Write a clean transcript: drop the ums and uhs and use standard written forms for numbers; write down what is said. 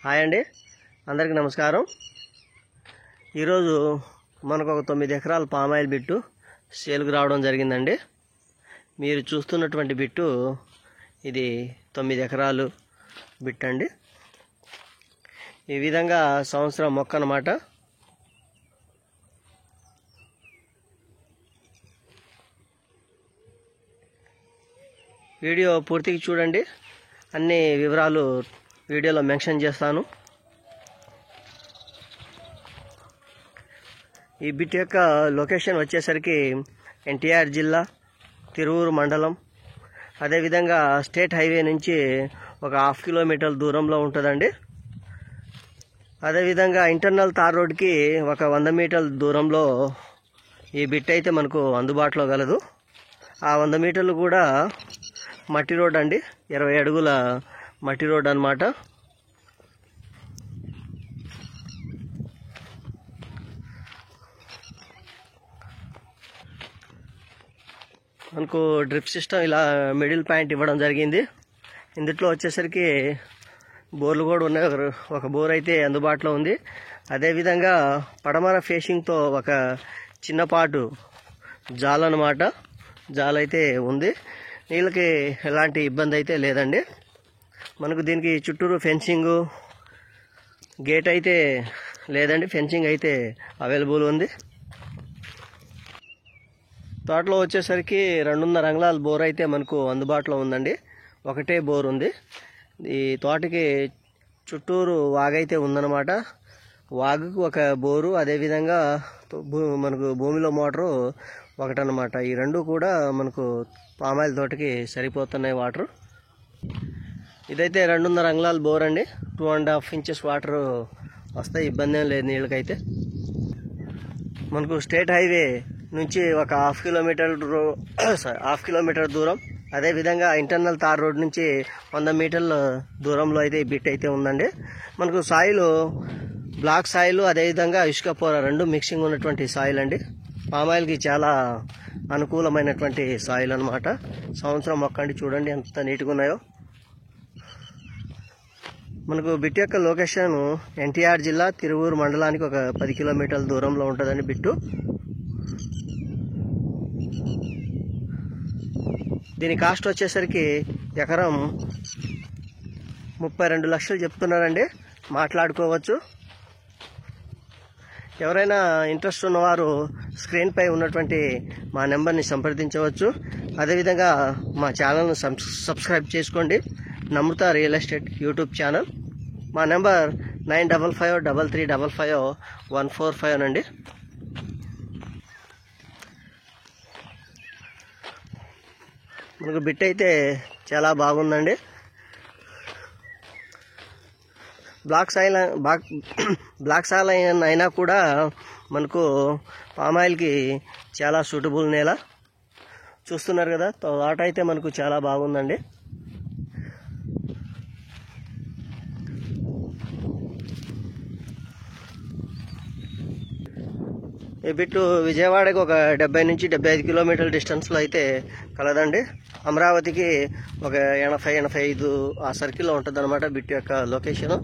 Hi అండి, అందరికీ నమస్కారం. ఈరోజు మనకు ఒక 9 ఎకరాల పామాయిల్ బిట్టు సేల్కు రావడం జరిగిందండి. మీరు చూస్తున్నటువంటి బిట్టు ఇది 9 ఎకరాలు బిట్ అండి. ఈ విధంగా సంవత్సరం మొక్క అన్నమాట. వీడియో పూర్తిగా చూడండి, అన్ని వివరాలు వీడియోలో మెన్షన్ చేస్తాను. ఈ బిట్ యొక్క లొకేషన్ వచ్చేసరికి ఎన్టీఆర్ జిల్లా, తిరువూరు మండలం. అదేవిధంగా స్టేట్ హైవే నుంచి ఒక 1/2 కిలోమీటర్ దూరంలో ఉంటుందండి. అదేవిధంగా ఇంటర్నల్ తార్ రోడ్కి ఒక 100 మీటర్ల దూరంలో ఈ బిట్ అయితే మనకు అందుబాటులో గలదు. ఆ 100 మీటర్లు కూడా మట్టి రోడ్ అండి, 20 అడుగుల మట్టి రోడ్ అన్నమాట. మనకు డ్రిప్ సిస్టమ్ ఇలా మిడిల్ పాయింట్ ఇవ్వడం జరిగింది. ఇందులో వచ్చేసరికి బోర్లు కూడా ఉన్నాయి. ఒక బోర్ అయితే అందుబాటులో ఉంది. అదేవిధంగా పడమర ఫేసింగ్తో ఒక చిన్నపాటు జాల్ అన్నమాట, జాల్ అయితే ఉంది. నీళ్ళకి ఎలాంటి ఇబ్బంది అయితే లేదండి. మనకు దీనికి చుట్టూరు ఫెన్సింగ్, గేట్ అయితే లేదండి, ఫెన్సింగ్ అయితే అవైలబుల్ ఉంది. తోటలో వచ్చేసరికి 2.5 అంగుళాల బోర్ అయితే మనకు అందుబాటులో ఉందండి. ఒకటే బోర్ ఉంది. ఈ తోటకి చుట్టూరు వాగైతే ఉందన్నమాట. వాగుకు ఒక బోరు, అదేవిధంగా మనకు భూమిలో మోటారు ఒకటన్నమాట. ఈ రెండు కూడా మనకు పామాయిల్ తోటకి సరిపోతున్నాయి వాటర్. ఇదైతే 2.5 అంగుళాల బోర్ అండి. 2.5 ఇంచెస్ వాటర్ వస్తాయి, ఇబ్బంది ఏం లేదు నీళ్ళకైతే. మనకు స్టేట్ హైవే నుంచి ఒక 1/2 కిలోమీటర్ దూరం, అదేవిధంగా ఇంటర్నల్ తార్ రోడ్ నుంచి 100 మీటర్ల దూరంలో అయితే ఈ బిట్ అయితే ఉందండి. మనకు సాయిల్ బ్లాక్ సాయిల్, అదేవిధంగా ఇసుక పొర రెండు మిక్సింగ్ ఉన్నటువంటి సాయిల్ అండి. పామాయిల్కి చాలా అనుకూలమైనటువంటి సాయిల్ అనమాట. సంవత్సరం మొక్కండి, చూడండి ఎంత నీట్గా ఉన్నాయో. మనకు బిట్ యొక్క లొకేషన్ ఎన్టీఆర్ జిల్లా, తిరువూరు మండలానికి ఒక 10 కిలోమీటర్ల దూరంలో ఉంటుందండి బిట్టు. దీని కాస్ట్ వచ్చేసరికి ఎకరం 32 లక్షలు చెప్తున్నారండి. మాట్లాడుకోవచ్చు. ఎవరైనా ఇంట్రెస్ట్ ఉన్నవారు స్క్రీన్ పై ఉన్నటువంటి మా నెంబర్ని సంప్రదించవచ్చు. అదేవిధంగా మా ఛానల్ను సబ్స్క్రైబ్ చేసుకోండి. నమ్రత రియల్ ఎస్టేట్ యూట్యూబ్ ఛానల్. మా నెంబర్ 9553355145 అండి. మనకు బిట్ అయితే చాలా బాగుందండి. బ్లాక్ సాయిల్ అయినా కూడా మనకు పామాయిల్కి చాలా సూటబుల్ నేల. చూస్తున్నారు కదా, తోట అయితే మనకు చాలా బాగుందండి. ఈ బిట్టు విజయవాడకి ఒక 70 నుంచి 75 కిలోమీటర్ల డిస్టెన్స్లో అయితే కలదండి. అమరావతికి ఒక 80-85 ఆ సర్కిల్లో ఉంటుంది అనమాట బిట్టు యొక్క లొకేషను.